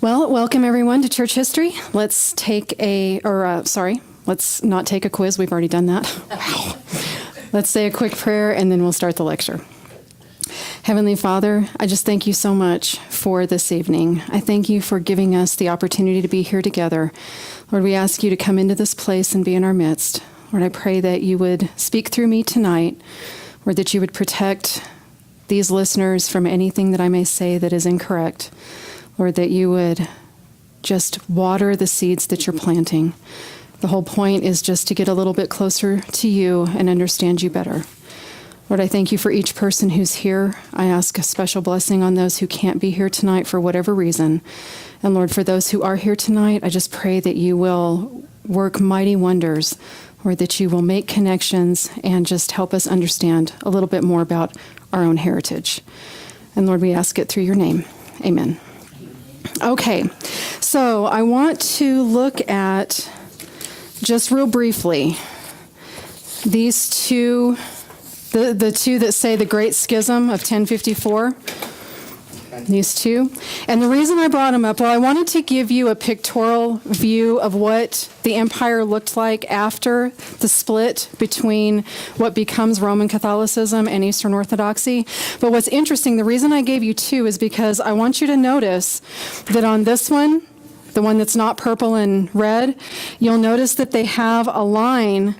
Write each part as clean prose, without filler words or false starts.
Well, welcome everyone to church history. Let's not take a quiz. We've already done that. Wow. Let's say a quick prayer and then we'll start the lecture. Heavenly Father, I just thank you so much for this evening. I thank you for giving us the opportunity to be here together. Lord, we ask you to come into this place and be in our midst. Lord, I pray that you would speak through me tonight, or that you would protect these listeners from anything that I may say that is incorrect. Lord, that you would just water the seeds that you're planting. The whole point is just to get a little bit closer to you and understand you better. Lord, I thank you for each person who's here. I ask a special blessing on those who can't be here tonight for whatever reason. And Lord, for those who are here tonight, I just pray that you will work mighty wonders, or that you will make connections and just help us understand a little bit more about our own heritage. And Lord, we ask it through your name. Amen. Okay, so I want to look at, just real briefly, these two, the two that say the Great Schism of 1054, these two. And the reason I brought them up, well, I wanted to give you a pictorial view of what the empire looked like after the split between what becomes Roman Catholicism and Eastern Orthodoxy. But what's interesting, the reason I gave you two is because I want you to notice that on this one, the one that's not purple and red, you'll notice that they have a line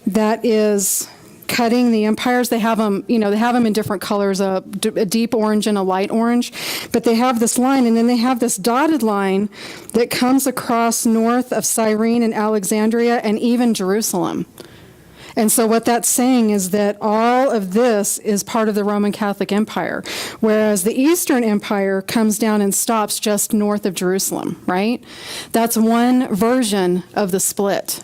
that is cutting the empires. They have them, they have them in different colors, a deep orange and a light orange, but they have this line, and then they have this dotted line that comes across north of Cyrene and Alexandria and even Jerusalem. And so what that's saying is that all of this is part of the Roman Catholic Empire, whereas the Eastern Empire comes down and stops just north of Jerusalem, right? That's one version of the split.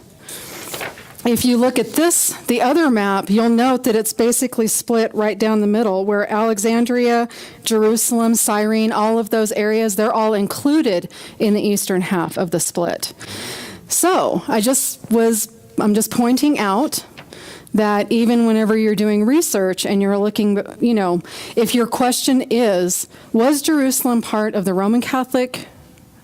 If you look at this, the other map, you'll note that it's basically split right down the middle, where Alexandria, Jerusalem, Cyrene, all of those areas, they're all included in the eastern half of the split. So I'm just pointing out that even whenever you're doing research and you're looking, if your question is, was Jerusalem part of the Roman Catholic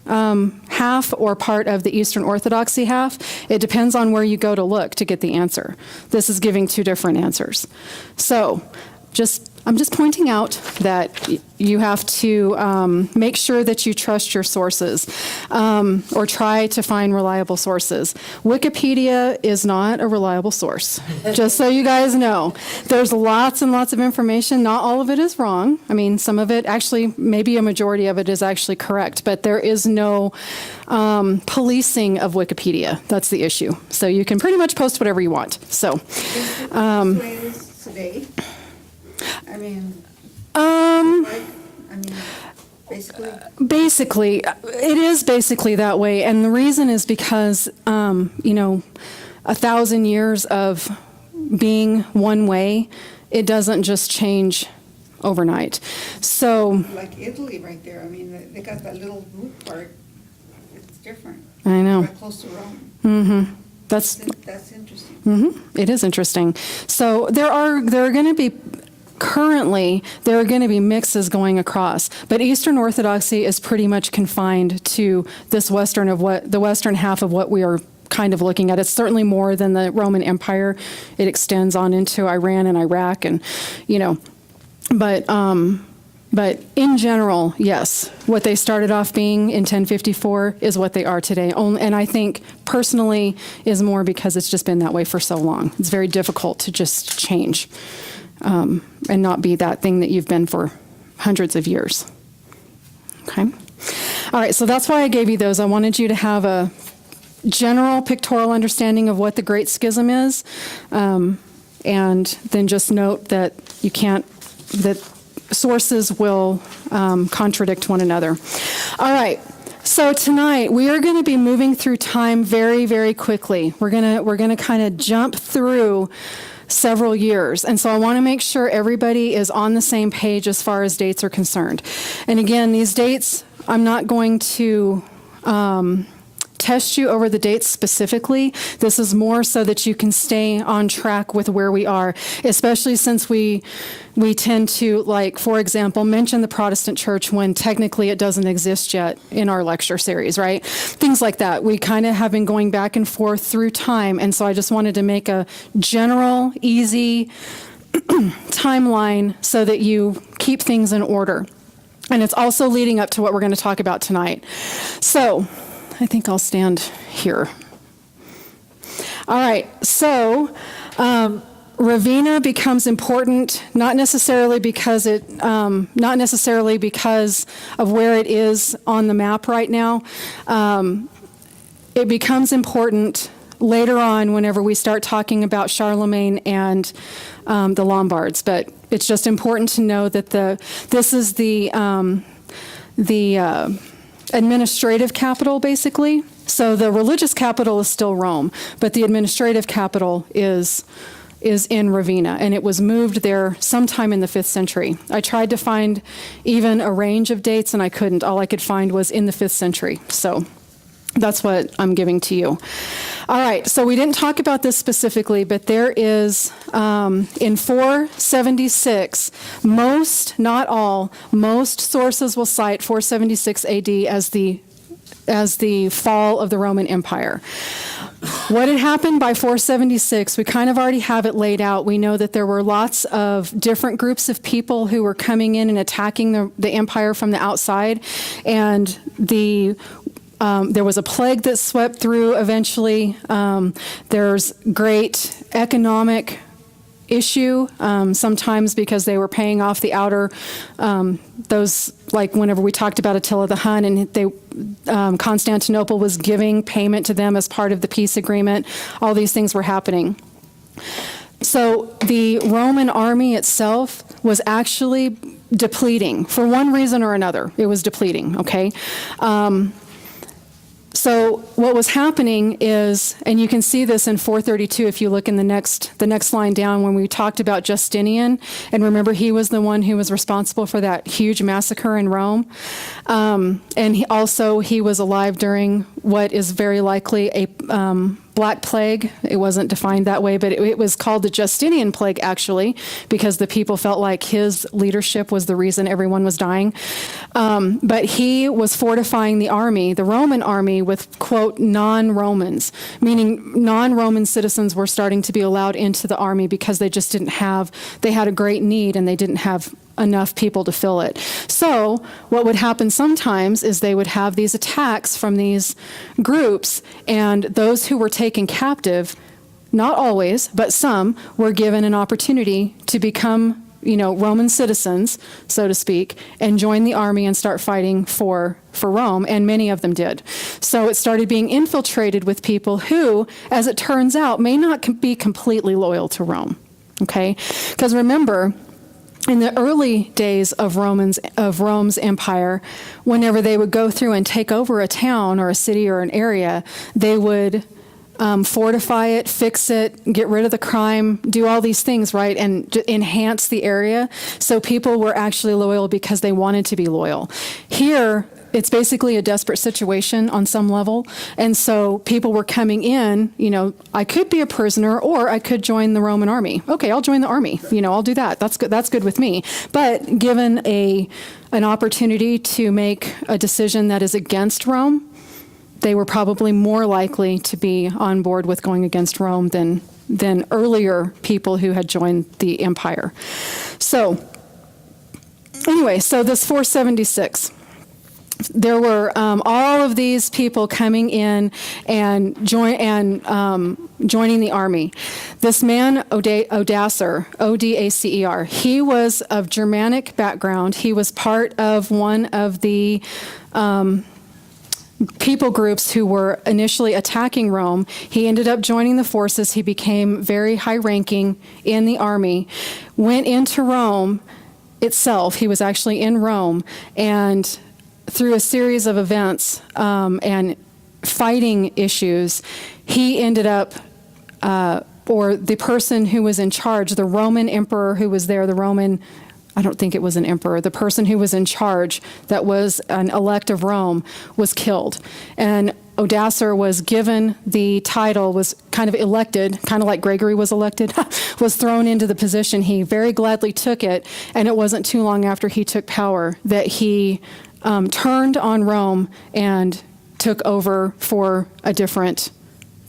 half or part of the Eastern Orthodoxy half? It depends on where you go to look to get the answer. This is giving two different answers. So I'm just pointing out that you have to make sure that you trust your sources, or try to find reliable sources. Wikipedia is not a reliable source, just so you guys know. There's lots and lots of information. Not all of it is wrong. I mean, some of it, actually, maybe a majority of it is actually correct, but there is no policing of Wikipedia. That's the issue. So you can pretty much post whatever you want. So. Today. Basically, it is basically that way. And the reason is because, 1,000 years of being one way, it doesn't just change overnight. So. Like Italy right there. I mean, they got that little root part. It's different. I know. Right close to Rome. Mm-hmm. That's interesting. Mm-hmm. It is interesting. So there are going to be. Currently, there are going to be mixes going across, but Eastern Orthodoxy is pretty much confined to this the western half of what we are kind of looking at. It's certainly more than the Roman Empire. It extends on into Iran and Iraq, and but in general, yes, what they started off being in 1054 is what they are today. And I think personally is more because it's just been that way for so long. It's very difficult to just change. And not be that thing that you've been for hundreds of years. Okay? All right, so that's why I gave you those. I wanted you to have a general pictorial understanding of what the Great Schism is, and then just note that that sources will contradict one another. All right. So tonight we are going to be moving through time very, very quickly. We're gonna kind of jump through several years. And so I want to make sure everybody is on the same page as far as dates are concerned. And again, these dates, I'm not going to test you over the dates specifically. This is more so that you can stay on track with where we are, especially since we tend to, like, for example, mention the Protestant church when technically it doesn't exist yet in our lecture series, right? Things like that. We kind of have been going back and forth through time, and so I just wanted to make a general, easy timeline so that you keep things in order. And it's also leading up to what we're going to talk about tonight. So I think I'll stand here. All right, so Ravenna becomes important not necessarily because of where it is on the map right now. It becomes important later on whenever we start talking about Charlemagne and the Lombards. But it's just important to know that this is the administrative capital, basically. So the religious capital is still Rome, but the administrative capital is in Ravenna, and it was moved there sometime in the 5th century. I tried to find even a range of dates, and I couldn't. All I could find was in the 5th century. So that's what I'm giving to you. All right, so we didn't talk about this specifically, but there is, in 476, most, not all, most sources will cite 476 AD as the fall of the Roman Empire. What had happened by 476, we kind of already have it laid out. We know that there were lots of different groups of people who were coming in and attacking the empire from the outside, and there was a plague that swept through eventually. There's great economic issue, sometimes because they were paying off the outer, those, like whenever we talked about Attila the Hun, and Constantinople was giving payment to them as part of the peace agreement. All these things were happening. So the Roman army itself was actually depleting for one reason or another. It was depleting, okay? So what was happening is, and you can see this in 432 if you look in the next line down when we talked about Justinian, and remember he was the one who was responsible for that huge massacre in Rome, and he was alive during what is very likely a Black Plague. It wasn't defined that way, but it was called the Justinian Plague, actually, because the people felt like his leadership was the reason everyone was dying. But he was fortifying the army, the Roman army, with, quote, non-Romans, meaning non-Roman citizens were starting to be allowed into the army because they just they had a great need and they didn't have enough people to fill it. So what would happen sometimes is they would have these attacks from these groups, and those who were taken captive, not always, but some, were given an opportunity to become, Roman citizens, so to speak, and join the army and start fighting for Rome, and many of them did. So it started being infiltrated with people who, as it turns out, may not be completely loyal to Rome, okay? Because remember, in the early days of Rome's empire, whenever they would go through and take over a town or a city or an area, they would fortify it, fix it, get rid of the crime, do all these things, right, and enhance the area. So people were actually loyal because they wanted to be loyal. Here, it's basically a desperate situation on some level, and so people were coming in, I could be a prisoner or I could join the Roman army. Okay, I'll join the army. I'll do that. That's good with me. But given an opportunity to make a decision that is against Rome, they were probably more likely to be on board with going against Rome than earlier people who had joined the empire. So anyway, so this 476. There were all of these people coming in and joining the army. This man, Odacer, O-D-A-C-E-R, he was of Germanic background. He was part of one of the people groups who were initially attacking Rome. He ended up joining the forces. He became very high-ranking in the army, went into Rome itself. He was actually in Rome, and through a series of events and fighting issues, he ended up, or the person who was in charge, the Roman emperor who was there, I don't think it was an emperor, the person who was in charge that was an elect of Rome was killed. And Odasser was given the title, was kind of elected, kind of like Gregory was elected, was thrown into the position, he very gladly took it, and it wasn't too long after he took power that he turned on Rome and took over for a different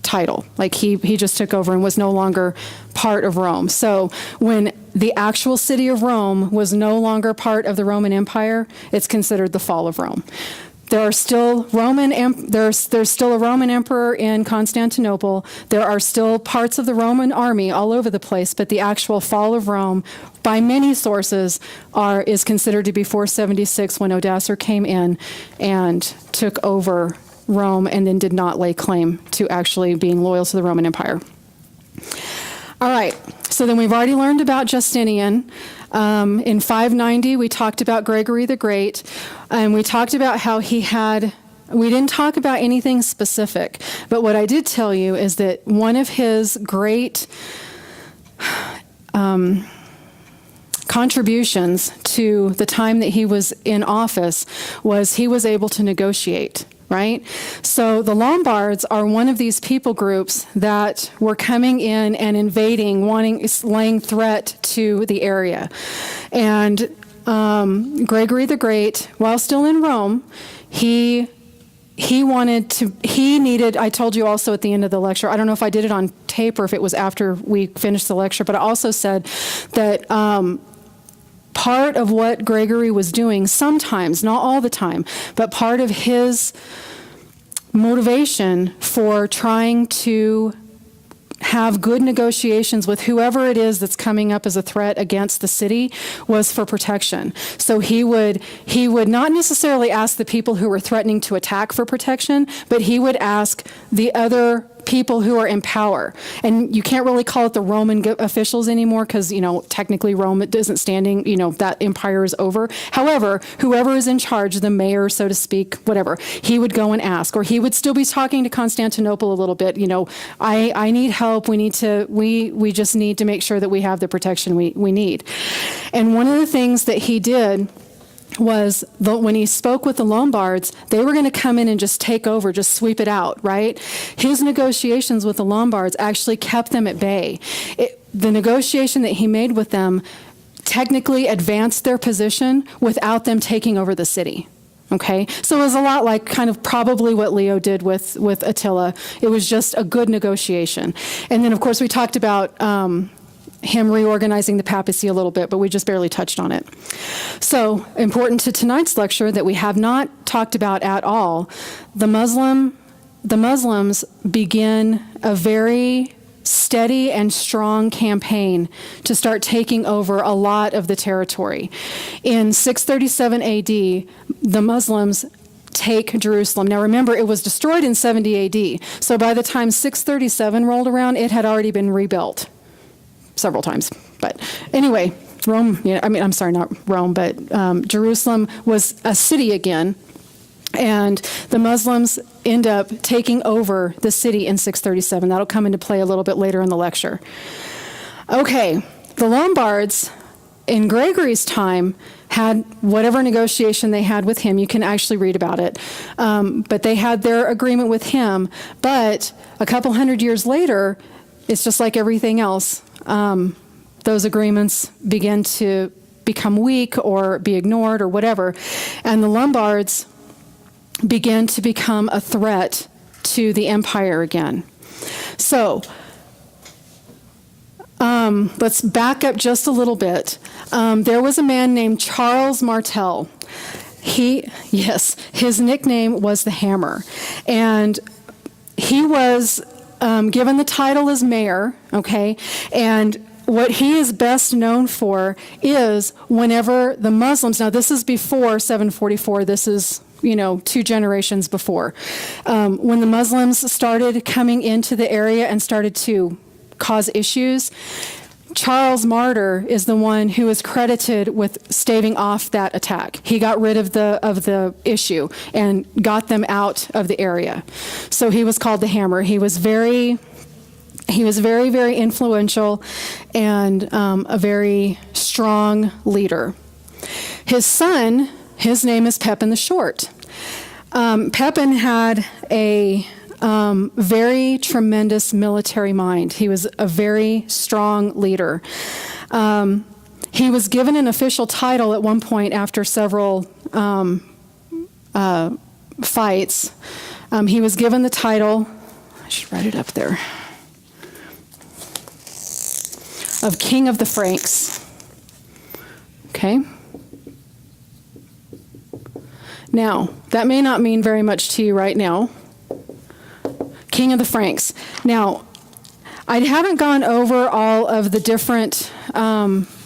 title. Like he just took over and was no longer part of Rome. So when the actual city of Rome was no longer part of the Roman Empire, it's considered the fall of Rome. There are still there's still a Roman emperor in Constantinople. There are still parts of the Roman army all over the place, but the actual fall of Rome, by many sources, is considered to be 476 when Odasser came in and took over Rome and then did not lay claim to actually being loyal to the Roman Empire. All right, so then we've already learned about Justinian. In 590, we talked about Gregory the Great, and we talked about how we didn't talk about anything specific, but what I did tell you is that one of his great contributions to the time that he was in office was he was able to negotiate. Right? So the Lombards are one of these people groups that were coming in and invading, laying threat to the area. And Gregory the Great, while still in Rome, he needed, I told you also at the end of the lecture, I don't know if I did it on tape or if it was after we finished the lecture, but I also said that part of what Gregory was doing, sometimes, not all the time, but part of his motivation for trying to have good negotiations with whoever it is that's coming up as a threat against the city was for protection. So he would not necessarily ask the people who were threatening to attack for protection, but he would ask the other people who are in power. And you can't really call it the Roman officials anymore because, technically Rome isn't standing, that empire is over. However, whoever is in charge, the mayor, so to speak, whatever, he would go and ask, or he would still be talking to Constantinople a little bit, I need help. We just need to make sure that we have the protection we need. And one of the things that he did was when he spoke with the Lombards, they were going to come in and just take over, just sweep it out, right? His negotiations with the Lombards actually kept them at bay. The negotiation that he made with them technically advanced their position without them taking over the city. Okay, so it was a lot like kind of probably what Leo did with Attila. It was just a good negotiation. And then, of course, we talked about him reorganizing the papacy a little bit, but we just barely touched on it. So, important to tonight's lecture that we have not talked about at all, the Muslims begin a very steady and strong campaign to start taking over a lot of the territory. In 637 AD, the Muslims take Jerusalem. Now remember, it was destroyed in 70 AD, so by the time 637 rolled around, it had already been rebuilt several times. But anyway, Jerusalem was a city again, and the Muslims end up taking over the city in 637. That'll come into play a little bit later in the lecture. Okay, the Lombards in Gregory's time had whatever negotiation they had with him. You can actually read about it. But they had their agreement with him. But a couple hundred years later, it's just like everything else. Those agreements begin to become weak or be ignored or whatever. And the Lombards began to become a threat to the empire again. So let's back up just a little bit. There was a man named Charles Martel. His nickname was the Hammer. And he was given the title as mayor, okay? And what he is best known for is whenever the Muslims, now this is before 744, this is 2 generations before, when the Muslims started coming into the area and started to cause issues, Charles Martyr is the one who is credited with staving off that attack. He got rid of the issue and got them out of the area. So he was called the Hammer. He was very, very influential and a very strong leader. His son, his name is Pepin the Short. Pepin had a very tremendous military mind. He was a very strong leader. He was given an official title at one point after several fights. He was given the title, I should write it up there, of King of the Franks. Okay? Now, that may not mean very much to you right now. King of the Franks. Now, I haven't gone over all of the different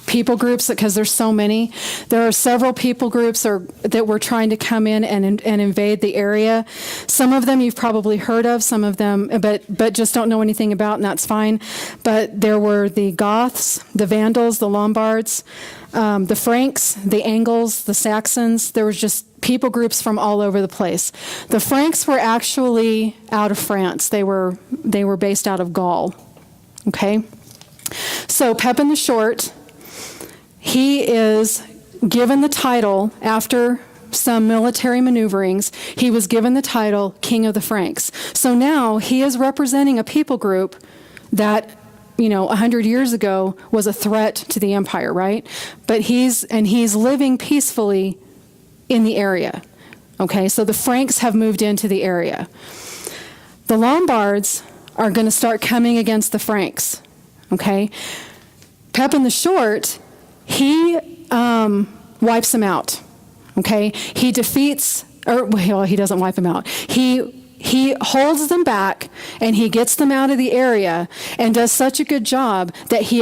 people groups because there's so many. There are several people groups that were trying to come in and invade the area. Some of them you've probably heard of, some of them, but just don't know anything about, and that's fine. But there were the Goths, the Vandals, the Lombards, the Franks, the Angles, the Saxons. There was just people groups from all over the place. The Franks were actually out of France. They were based out of Gaul. Okay? So Pepin the Short, he is given the title after some military maneuverings. He was given the title King of the Franks. So now he is representing a people group that 100 years ago was a threat to the empire, right? But he's living peacefully in the area. Okay, so the Franks have moved into the area. The Lombards are going to start coming against the Franks. Okay, Pepin the Short, he wipes them out. Okay, he defeats, he doesn't wipe them out. He holds them back and he gets them out of the area and does such a good job that he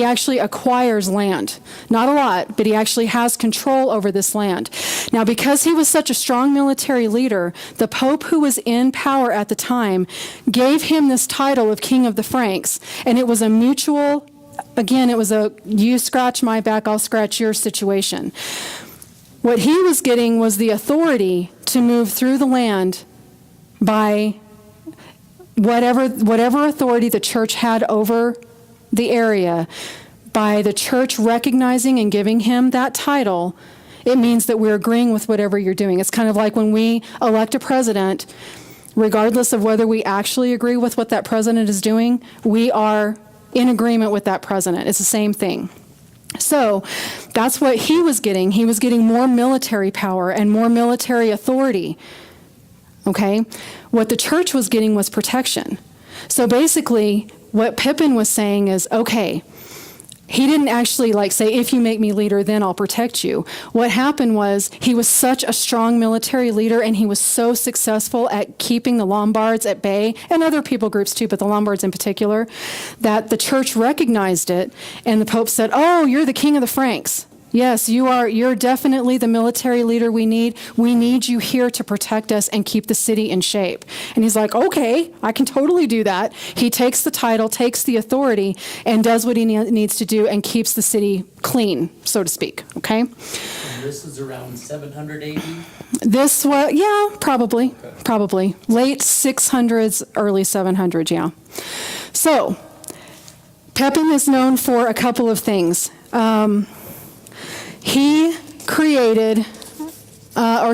actually acquires land. Not a lot, but he actually has control over this land. Now, because he was such a strong military leader, the Pope who was in power at the time gave him this title of King of the Franks, and it was a mutual, again, it was a you scratch my back, I'll scratch your situation. What he was getting was the authority to move through the land by whatever authority the church had over the area. By the church recognizing and giving him that title, it means that we're agreeing with whatever you're doing. It's kind of like when we elect a president, regardless of whether we actually agree with what that president is doing, we are in agreement with that president. It's the same thing. So that's what he was getting. He was getting more military power and more military authority. Okay? What the church was getting was protection. So basically, what Pepin was saying is, okay, he didn't actually say, if you make me leader, then I'll protect you. What happened was he was such a strong military leader and he was so successful at keeping the Lombards at bay, and other people groups too, but the Lombards in particular, that the church recognized it and the Pope said, oh, you're the King of the Franks. Yes, you are. You're definitely the military leader we need. We need you here to protect us and keep the city in shape. And he's like, okay, I can totally do that. He takes the title, takes the authority, and does what he needs to do and keeps the city clean, so to speak. Okay? And this is around 700 AD? This was, yeah, probably. Okay. Probably. Late 600s, early 700s, yeah. So, Pepin is known for a couple of things. He created,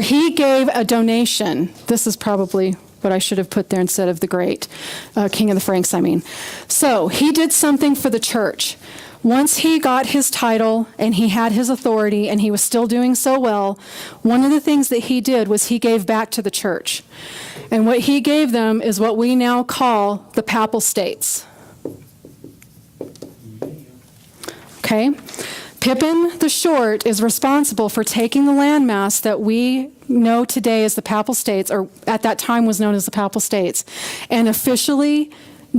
he gave a donation. This is probably what I should have put there instead of the great King of the Franks, I mean. So he did something for the church. Once he got his title and he had his authority and he was still doing so well, one of the things that he did was he gave back to the church. And what he gave them is what we now call the Papal States. Okay? Pepin the Short is responsible for taking the landmass that we know today as the Papal States, or at that time was known as the Papal States, and officially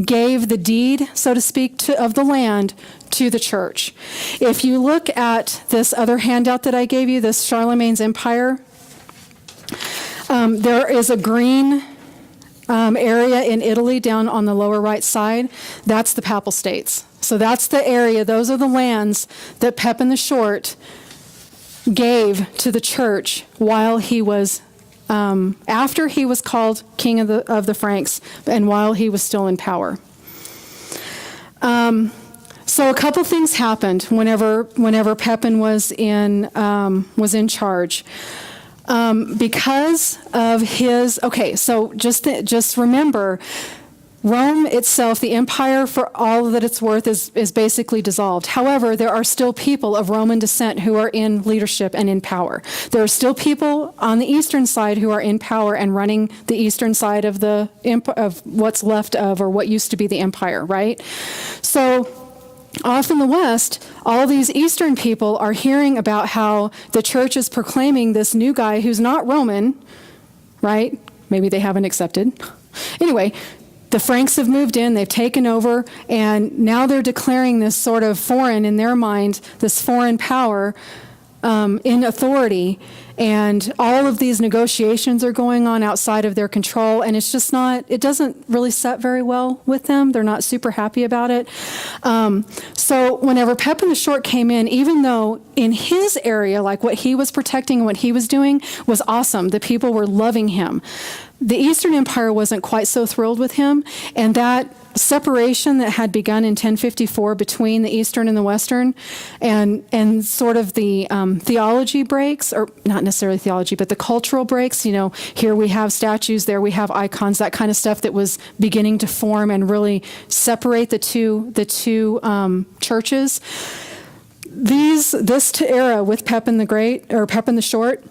gave the deed, so to speak, of the land to the church. If you look at this other handout that I gave you, this Charlemagne's Empire, there is a green area in Italy down on the lower right side. That's the Papal States. So that's the area, those are the lands that Pepin the Short gave to the church while he was, after he was called King of the Franks and while he was still in power. So a couple things happened whenever Pepin was in charge. because of his, okay, so just remember, Rome itself, the empire, for all that it's worth, is basically dissolved. However, there are still people of Roman descent who are in leadership and in power. There are still people on the eastern side who are in power and running the eastern side of of what's left of, or what used to be, the empire, right? So off in the West, all these Eastern people are hearing about how the church is proclaiming this new guy who's not Roman, right? Maybe they haven't accepted. Anyway, the Franks have moved in, they've taken over, and now they're declaring this sort of foreign, in their mind, this foreign power in authority. And all of these negotiations are going on outside of their control, and it's just not, it doesn't really set very well with them. They're not super happy about it. So whenever Pepin the Short came in, even though in his area, like what he was protecting and what he was doing was awesome, the people were loving him, the Eastern Empire wasn't quite so thrilled with him, and that separation that had begun in 1054 between the Eastern and the Western, and sort of the theology breaks, or not necessarily theology, but the cultural breaks. You know, here we have statues, there we have icons, that kind of stuff that was beginning to form and really separate the two churches. This era with Pepin the Great, or Pepin the Short,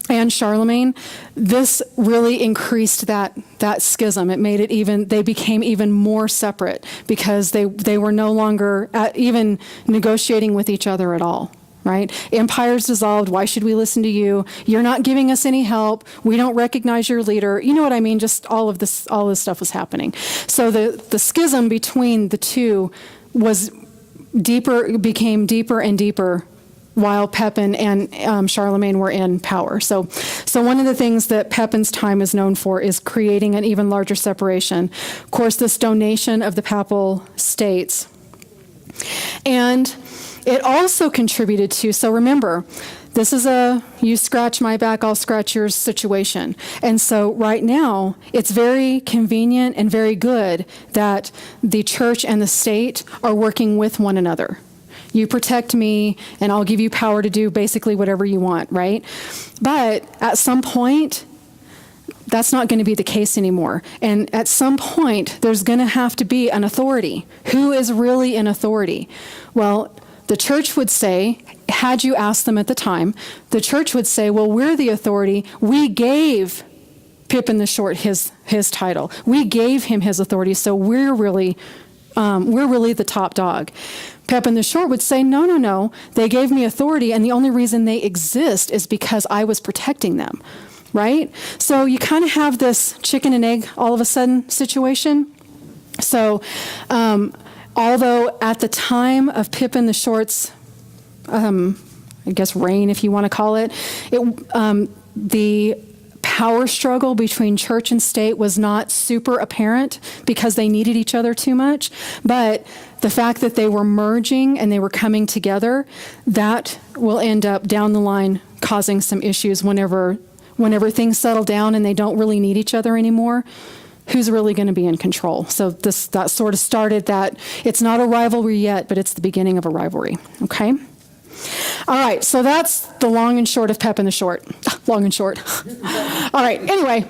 and Charlemagne, this really increased that schism. It made it they became even more separate, because they were no longer even negotiating with each other at all, right? Empires dissolved. Why should we listen to you? You're not giving us any help. We don't recognize your leader. You know what I mean? Just all this stuff was happening. So the schism between the two became deeper and deeper while Pepin and Charlemagne were in power. So one of the things that Pepin's time is known for is creating an even larger separation. Of course, this donation of the papal states. And it also contributed to, so remember, this is a you scratch my back, I'll scratch yours situation. And so right now, it's very convenient and very good that the church and the state are working with one another. You protect me, and I'll give you power to do basically whatever you want, right? But at some point, that's not going to be the case anymore. And at some point, there's going to have to be an authority. Who is really in authority? Well, the church would say, had you asked them at the time, the church would say, well, we're the authority. We gave Pepin the Short his title. We gave him his authority, so we're really the top dog. Pepin the Short would say, no, they gave me authority, and the only reason they exist is because I was protecting them, right? So you kind of have this chicken and egg all of a sudden situation. So although at the time of Pepin the Short's, I guess, reign, if you want to call it, the power struggle between church and state was not super apparent because they needed each other too much. But the fact that they were merging and they were coming together, that will end up down the line causing some issues whenever things settle down and they don't really need each other anymore. Who's really going to be in control? So that sort of started that. It's not a rivalry yet, but it's the beginning of a rivalry. Okay? All right, so that's the long and short of Pepin the Short. Long and short. All right, anyway.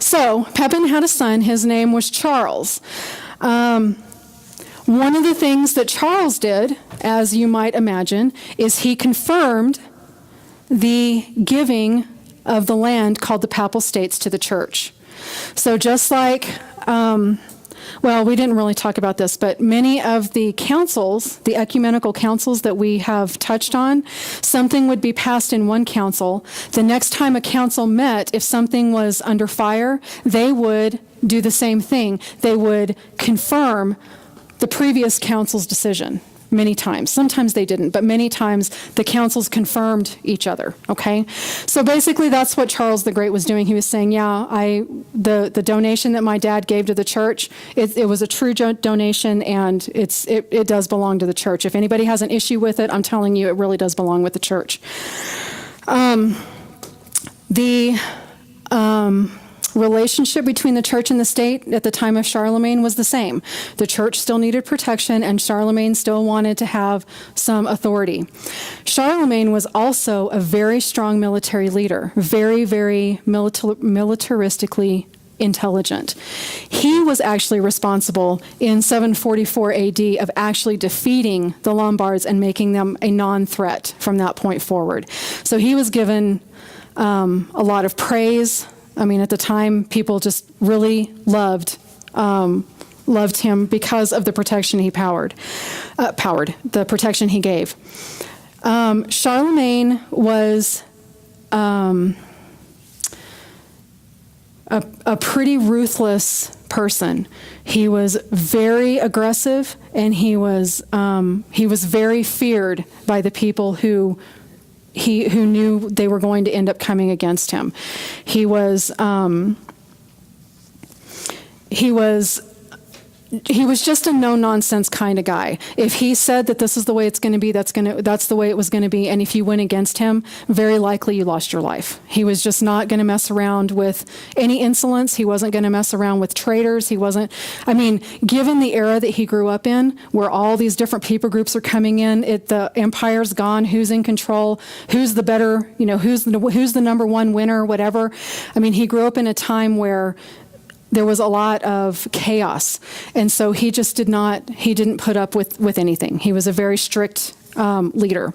So Pepin had a son. His name was Charles. One of the things that Charles did, as you might imagine, is he confirmed the giving of the land called the Papal States to the church. So just like... well, we didn't really talk about this, but many of the councils, the ecumenical councils that we have touched on, something would be passed in one council. The next time a council met, if something was under fire, they would do the same thing. They would confirm the previous council's decision many times. Sometimes they didn't, but many times the councils confirmed each other, okay? So basically that's what Charles the Great was doing. He was saying, the donation that my dad gave to the church, it was a true donation, and it does belong to the church. If anybody has an issue with it, I'm telling you, it really does belong with the church. relationship between the church and the state at the time of Charlemagne was the same. The church still needed protection, and Charlemagne still wanted to have some authority. Charlemagne was also a very strong military leader, very, very militaristically intelligent. He was actually responsible in 744 AD of actually defeating the Lombards and making them a non-threat from that point forward. So he was given a lot of praise. I mean, at the time, people just really loved him because of the protection he the protection he gave. Charlemagne was a pretty ruthless person. He was very aggressive, and he was very feared by the people who knew they were going to end up coming against him. He was just a no-nonsense kind of guy. If he said that this is the way it's going to be, that's the way it was going to be. And if you went against him, very likely you lost your life. He was just not going to mess around with any insolence. He wasn't going to mess around with traitors. Given the era that he grew up in, where all these different people groups are coming in, the empire's gone, who's in control, who's the better, who's the number one winner, whatever. He grew up in a time where there was a lot of chaos, and so he just didn't put up with anything. He was a very strict leader.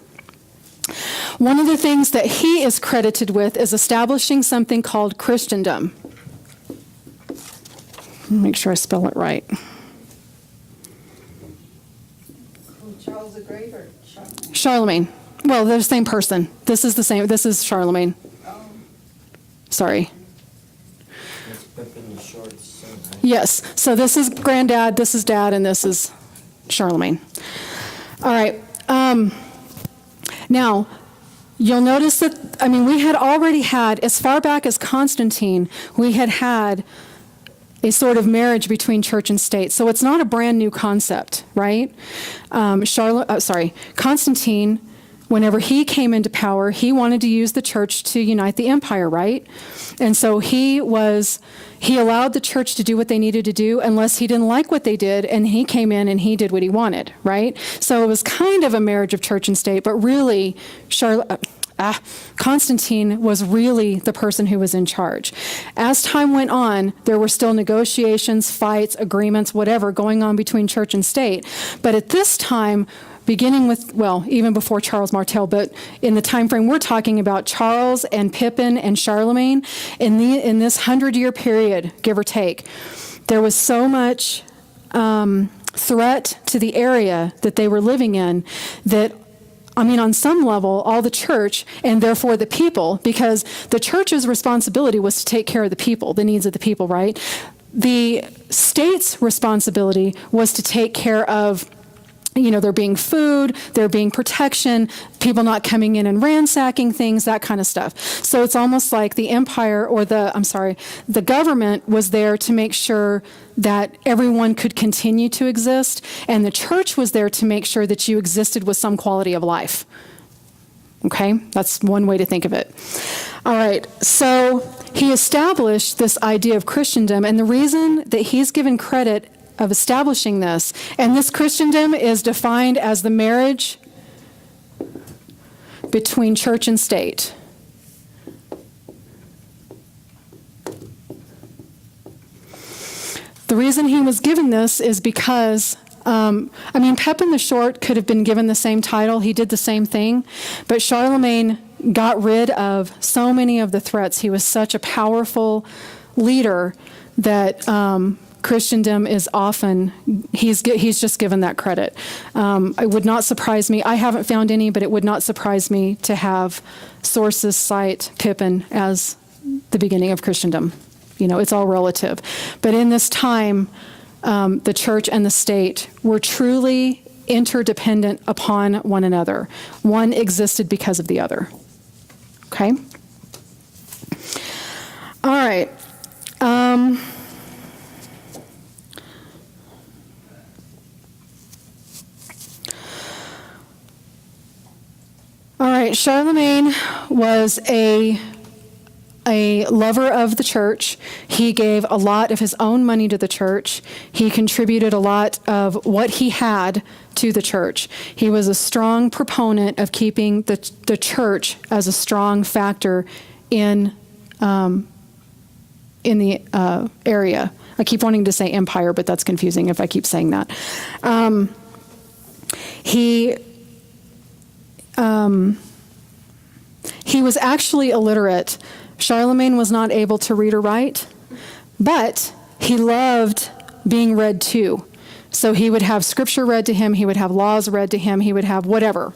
One of the things that he is credited with is establishing something called Christendom. Make sure I spell it right. Charles the Great or Charlemagne? Charlemagne. Well, they're the same person. This is the same. This is Charlemagne. Oh. Sorry. Pippin the Short's son, right? Yes. So this is granddad, this is dad, and this is Charlemagne. All right. Now, you'll notice that, we had already had, as far back as Constantine, we had a sort of marriage between church and state. So it's not a brand new concept, right? Constantine, whenever he came into power, he wanted to use the church to unite the empire, right? And so he allowed the church to do what they needed to do unless he didn't like what they did, and he came in and he did what he wanted, right? So it was kind of a marriage of church and state, but really, Constantine was really the person who was in charge. As time went on, there were still negotiations, fights, agreements, whatever, going on between church and state. But at this time, beginning with, even before Charles Martel, but in the time frame we're talking about, Charles and Pippin and Charlemagne, in this 100-year period, give or take, there was so much threat to the area that they were living in that, on some level, all the church, and therefore the people, because the church's responsibility was to take care of the people, the needs of the people, right? The state's responsibility was to take care of there being food, there being protection, people not coming in and ransacking things, that kind of stuff. So it's almost like the empire the government was there to make sure that everyone could continue to exist, and the church was there to make sure that you existed with some quality of life. Okay? That's one way to think of it. All right. So he established this idea of Christendom, and the reason that he's given credit of establishing this, and this Christendom is defined as the marriage between church and state. The reason he was given this is because, Pepin the Short could have been given the same title. He did the same thing, but Charlemagne got rid of so many of the threats. He was such a powerful leader that Christendom is often, he's just given that credit. It would not surprise me, I haven't found any, but it would not surprise me to have sources cite Pippin as the beginning of Christendom. It's all relative. But in this time, the church and the state were truly interdependent upon one another. One existed because of the other. Okay? All right. All right, Charlemagne was an a lover of the church. He gave a lot of his own money to the church. He contributed a lot of what he had to the church. He was a strong proponent of keeping the church as a strong factor in the area. I keep wanting to say empire, but that's confusing if I keep saying that. He was actually illiterate. Charlemagne was not able to read or write, but he loved being read to. So he would have scripture read to him, he would have laws read to him, he would have whatever.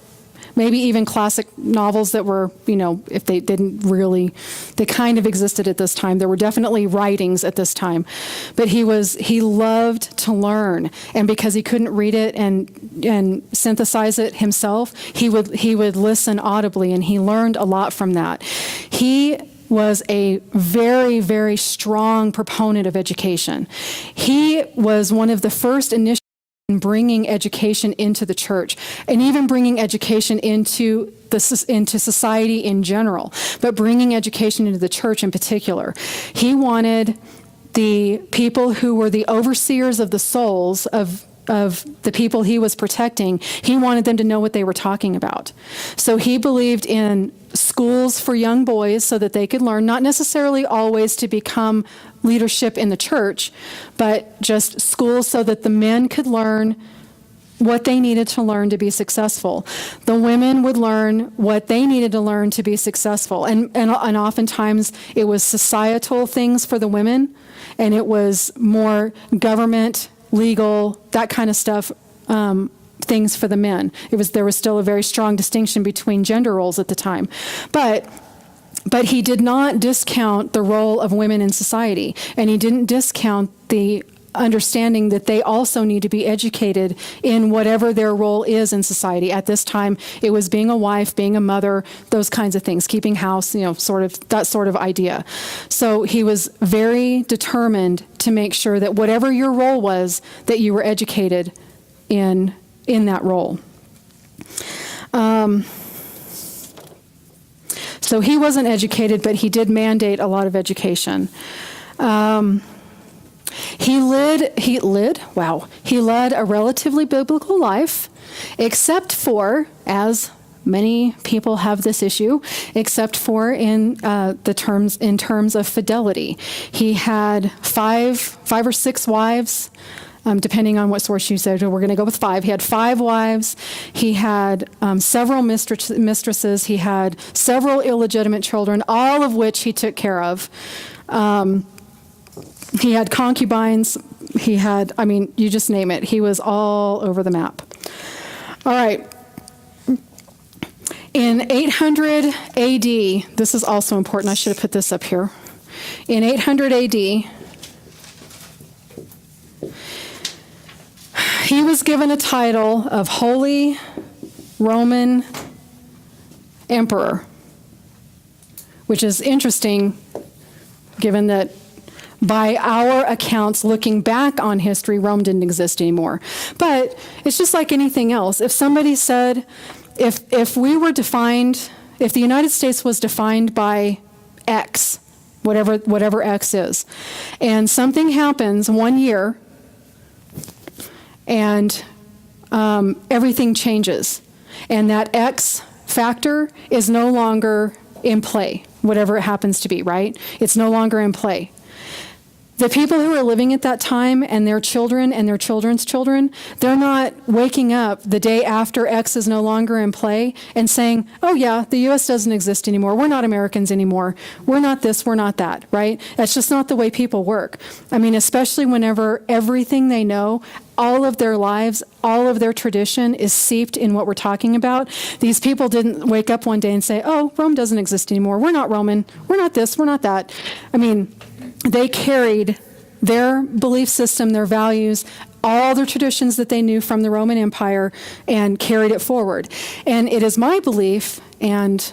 Maybe even classic novels that were, if they didn't really, they kind of existed at this time. There were definitely writings at this time. But he loved to learn. And because he couldn't read it and synthesize it himself, he would listen audibly, and he learned a lot from that. He was a very, very strong proponent of education. He was one of the first initiatives in bringing education into the church, and even bringing education into society in general, but bringing education into the church in particular. He wanted the people who were the overseers of the souls of the people he was protecting, he wanted them to know what they were talking about. So he believed in schools for young boys so that they could learn, not necessarily always to become leadership in the church, but just schools so that the men could learn what they needed to learn to be successful. The women would learn what they needed to learn to be successful. And oftentimes it was societal things for the women, and it was more government, legal, that kind of stuff, things for the men. There was still a very strong distinction between gender roles at the time. But he did not discount the role of women in society, and he didn't discount the understanding that they also need to be educated in whatever their role is in society. At this time, it was being a wife, being a mother, those kinds of things, keeping house, sort of that sort of idea. So he was very determined to make sure that whatever your role was, that you were educated in that role. So he wasn't educated, but he did mandate a lot of education. He led a relatively biblical life, except for, as many people have this issue, except for in terms of fidelity. He had five or six wives, depending on what source you said. We're going to go with 5. He had 5 wives. He had several mistresses. He had several illegitimate children, all of which he took care of. He had concubines. He had, you just name it. He was all over the map. All right. In 800 AD, this is also important. I should have put this up here. In 800 AD, he was given a title of Holy Roman Emperor, which is interesting given that by our accounts, looking back on history, Rome didn't exist anymore. But it's just like anything else. If somebody said, if we were defined, if the United States was defined by X, whatever X is, and something happens one year, and everything changes, and that X factor is no longer in play, whatever it happens to be, right? It's no longer in play. The people who are living at that time and their children and their children's children, they're not waking up the day after X is no longer in play and saying, oh yeah, the U.S. doesn't exist anymore. We're not Americans anymore. We're not this, we're not that, right? That's just not the way people work. Especially whenever everything they know, all of their lives, all of their tradition is seeped in what we're talking about. These people didn't wake up one day and say, oh, Rome doesn't exist anymore. We're not Roman. We're not this, we're not that. They carried their belief system, their values, all their traditions that they knew from the Roman Empire, and carried it forward. And it is my belief, and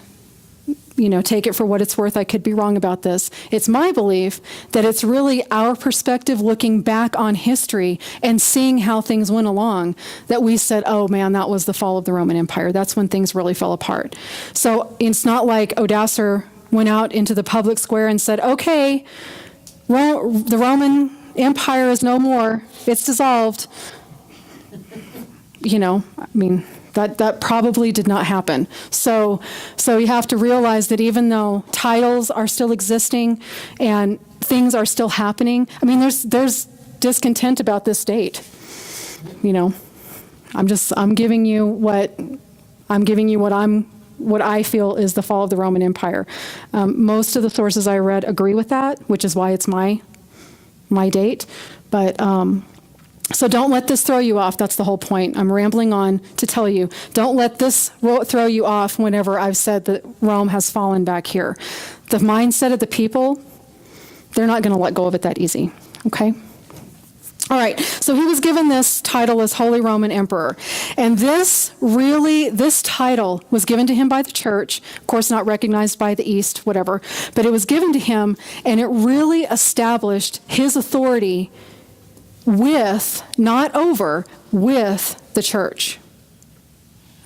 take it for what it's worth, I could be wrong about this. It's my belief that it's really our perspective looking back on history and seeing how things went along that we said, oh man, that was the fall of the Roman Empire. That's when things really fell apart. So it's not like Odoacer went out into the public square and said, okay, the Roman Empire is no more. It's dissolved. That probably did not happen. So you have to realize that even though titles are still existing and things are still happening, there's discontent about this date. I'm giving you what I feel is the fall of the Roman Empire. Most of the sources I read agree with that, which is why it's my date. But so don't let this throw you off. That's the whole point. I'm rambling on to tell you, don't let this throw you off whenever I've said that Rome has fallen back here. The mindset of the people, they're not going to let go of it that easy. Okay? All right, so he was given this title as Holy Roman Emperor. And this title was given to him by the church, of course not recognized by the East, whatever, but it was given to him, and it really established his authority with, not over, with the church.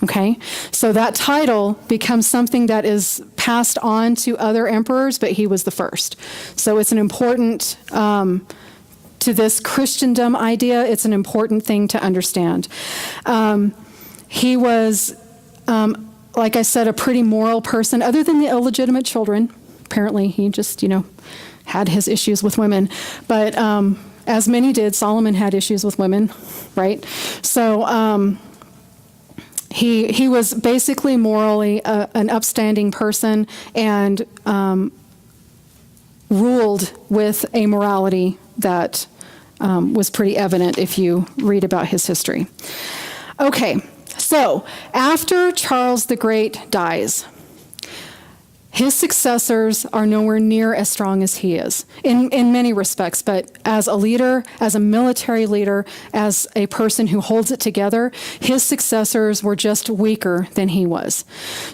Okay? So that title becomes something that is passed on to other emperors, but he was the first. So it's an important... to this Christendom idea, it's an important thing to understand. He was, like I said, a pretty moral person, other than the illegitimate children. Apparently, he just, had his issues with women. But as many did, Solomon had issues with women, right? So he was basically morally an upstanding person and ruled with a morality that was pretty evident if you read about his history. Okay, so after Charles the Great dies, his successors are nowhere near as strong as he is in many respects, but as a leader, as a military leader, as a person who holds it together, his successors were just weaker than he was.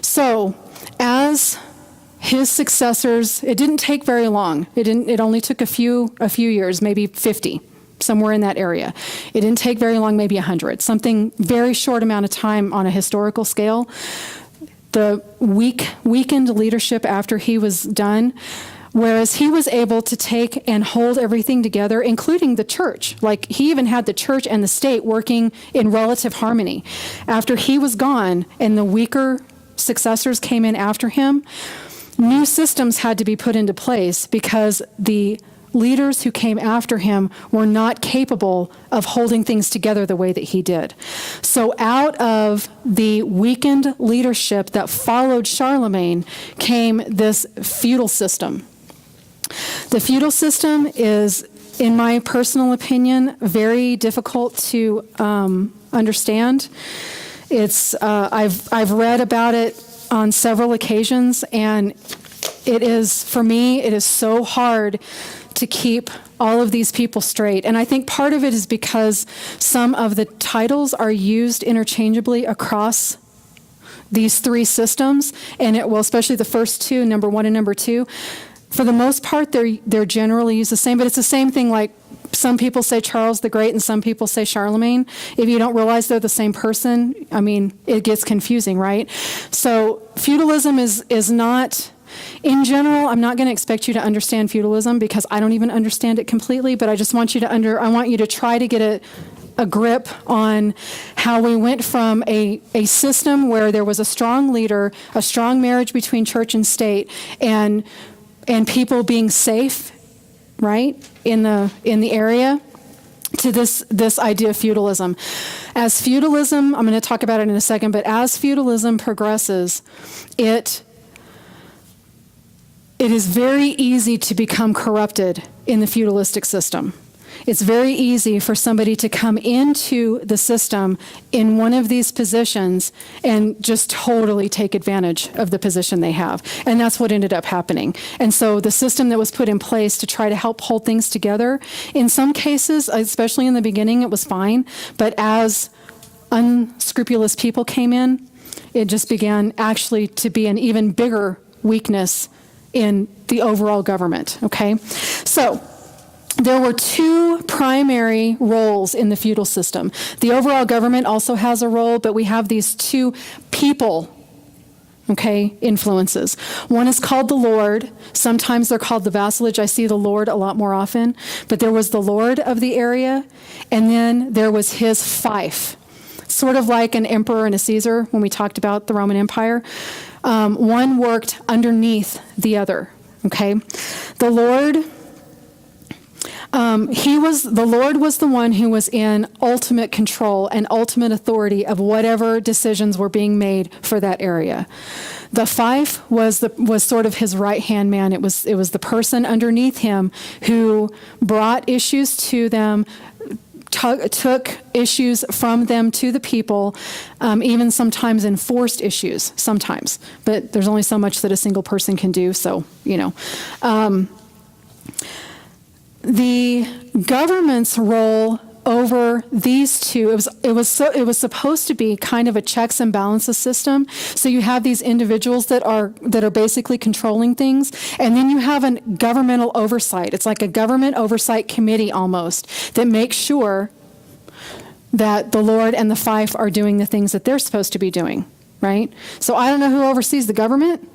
So as his successors, it didn't take very long. It only took a few years, maybe 50, somewhere in that area. It didn't take very long, maybe 100, something very short amount of time on a historical scale. The weakened leadership after he was done, whereas he was able to take and hold everything together, including the church. Like, he even had the church and the state working in relative harmony. After he was gone and the weaker successors came in after him, new systems had to be put into place because the leaders who came after him were not capable of holding things together the way that he did. So out of the weakened leadership that followed Charlemagne came this feudal system. The feudal system is, in my personal opinion, very difficult to understand. It's I've read about it on several occasions, and it is, for me, it is so hard to keep all of these people straight. And I think part of it is because some of the titles are used interchangeably across these three systems, and especially the first two, number one and number two. For the most part, they're generally used the same, but it's the same thing. Like, some people say Charles the Great and some people say Charlemagne. If you don't realize they're the same person, it gets confusing, right? So feudalism is not, in general, I'm not going to expect you to understand feudalism because I don't even understand it completely, but I just want you to I want you to try to get a grip on how we went from a system where there was a strong leader, a strong marriage between church and state, and people being safe, right, in the area, to this idea of feudalism. As feudalism, I'm going to talk about it in a second, but as feudalism progresses, it is very easy to become corrupted in the feudalistic system. It's very easy for somebody to come into the system in one of these positions and just totally take advantage of the position they have. And that's what ended up happening. And so the system that was put in place to try to help hold things together, in some cases, especially in the beginning, it was fine. But as unscrupulous people came in, it just began actually to be an even bigger weakness in the overall government, okay? So there were two primary roles in the feudal system. The overall government also has a role, but we have these two people okay, influences. One is called the Lord. Sometimes they're called the vassalage. I see the Lord a lot more often. But there was the Lord of the area, and then there was his fief. Sort of like an emperor and a Caesar when we talked about the Roman Empire. One worked underneath the other, okay? The Lord... the Lord was the one who was in ultimate control and ultimate authority of whatever decisions were being made for that area. The fief was sort of his right-hand man. It was the person underneath him who brought issues to them, took issues from them to the people, even sometimes enforced issues, sometimes. But there's only so much that a single person can do, so, the government's role over these two, it was supposed to be kind of a checks and balances system. So you have these individuals that are basically controlling things, and then you have a governmental oversight. It's like a government oversight committee almost that makes sure that the Lord and the fief are doing the things that they're supposed to be doing, right? So I don't know who oversees the government,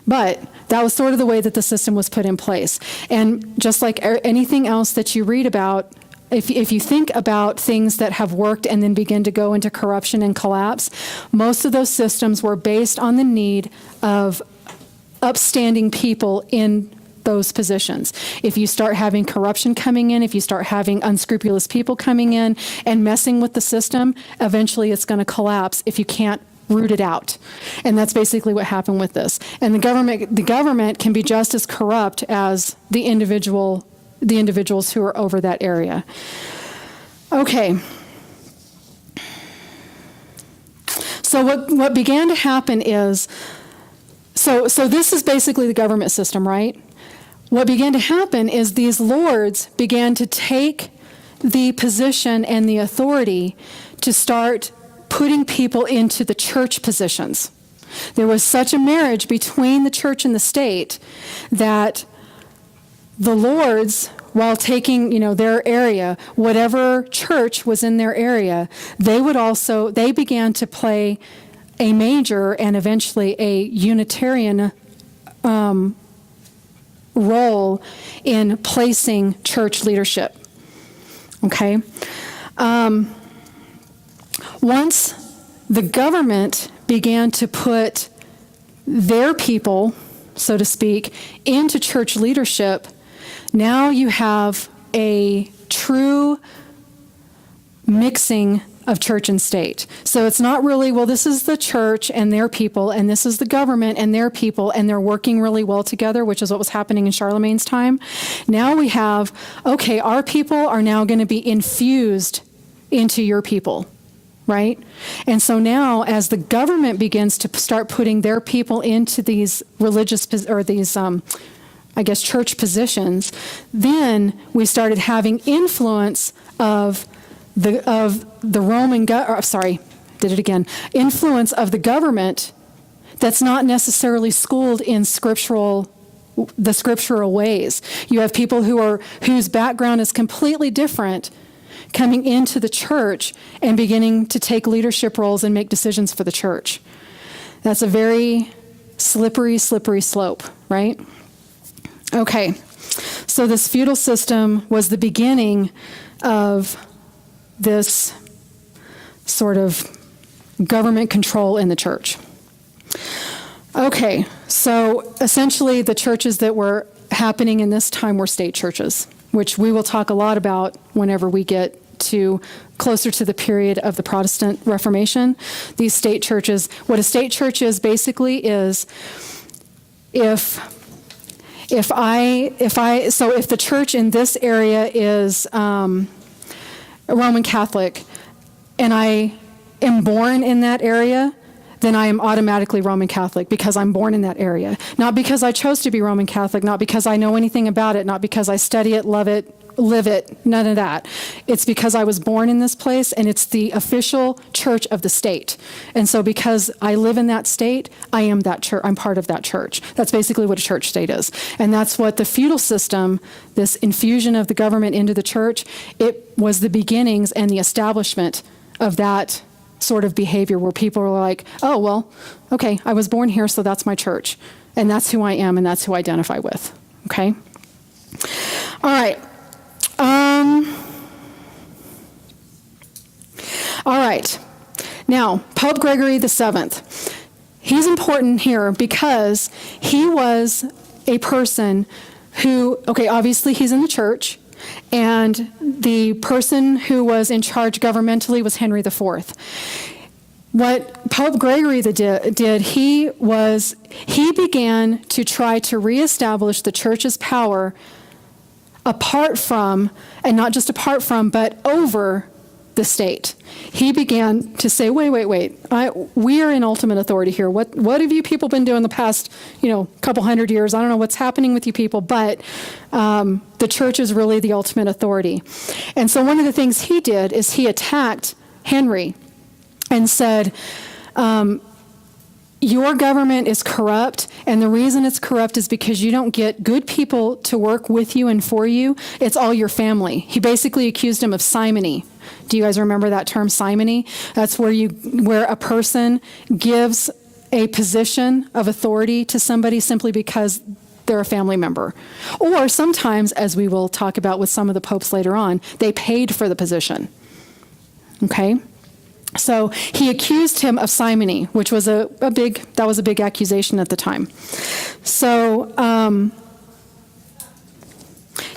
but that was sort of the way that the system was put in place. And just like anything else that you read about, if you think about things that have worked and then begin to go into corruption and collapse, most of those systems were based on the need of upstanding people in those positions. If you start having corruption coming in, if you start having unscrupulous people coming in and messing with the system, eventually it's going to collapse if you can't root it out. And that's basically what happened with this. And the government can be just as corrupt as the individuals who are over that area. Okay. So what began to happen is, so this is basically the government system, right? What began to happen is these lords began to take the position and the authority to start putting people into the church positions. There was such a marriage between the church and the state that the lords, while taking, their area, whatever church was in their area, they began to play a major and eventually a Unitarian role in placing church leadership. Okay? Once the government began to put their people, so to speak, into church leadership, now you have a true mixing of church and state. So it's not really, well, this is the church and their people, and this is the government and their people, and they're working really well together, which is what was happening in Charlemagne's time. Now we have, okay, our people are now going to be infused into your people. Right? And so now, as the government begins to start putting their people into these religious, or these, church positions, then we started having influence of the influence of the government that's not necessarily schooled in the scriptural ways. You have people whose background is completely different coming into the church and beginning to take leadership roles and make decisions for the church. That's a very slippery slope, right? Okay, so this feudal system was the beginning of this sort of government control in the church. Okay, so essentially the churches that were happening in this time were state churches, which we will talk a lot about whenever we get to closer to the period of the Protestant Reformation. These state churches, what a state church is basically is if the church in this area is Roman Catholic and I am born in that area, then I am automatically Roman Catholic because I'm born in that area. Not because I chose to be Roman Catholic, not because I know anything about it, not because I study it, love it, live it, none of that. It's because I was born in this place and it's the official church of the state. And so because I live in that state, I am that church, I'm part of that church. That's basically what a church state is. And that's what the feudal system, this infusion of the government into the church, it was the beginnings and the establishment of that sort of behavior where people are like, oh, well, okay, I was born here, so that's my church. And that's who I am, and that's who I identify with. Okay? All right. All right. Now, Pope Gregory the Seventh. He's important here because he was a person who, okay, obviously he's in the church, and the person who was in charge governmentally was Henry IV. What Pope Gregory did, he began to try to reestablish the church's power apart from, and not just apart from, but over the state. He began to say, wait, we are in ultimate authority here. What have you people been doing the past, couple hundred years? I don't know what's happening with you people, but the church is really the ultimate authority. And so one of the things he did is he attacked Henry and said, your government is corrupt, and the reason it's corrupt is because you don't get good people to work with you and for you. It's all your family. He basically accused him of simony. Do you guys remember that term, simony? That's where a person gives a position of authority to somebody simply because they're a family member. Or sometimes, as we will talk about with some of the popes later on, they paid for the position. Okay? So he accused him of simony, which was a big accusation at the time. So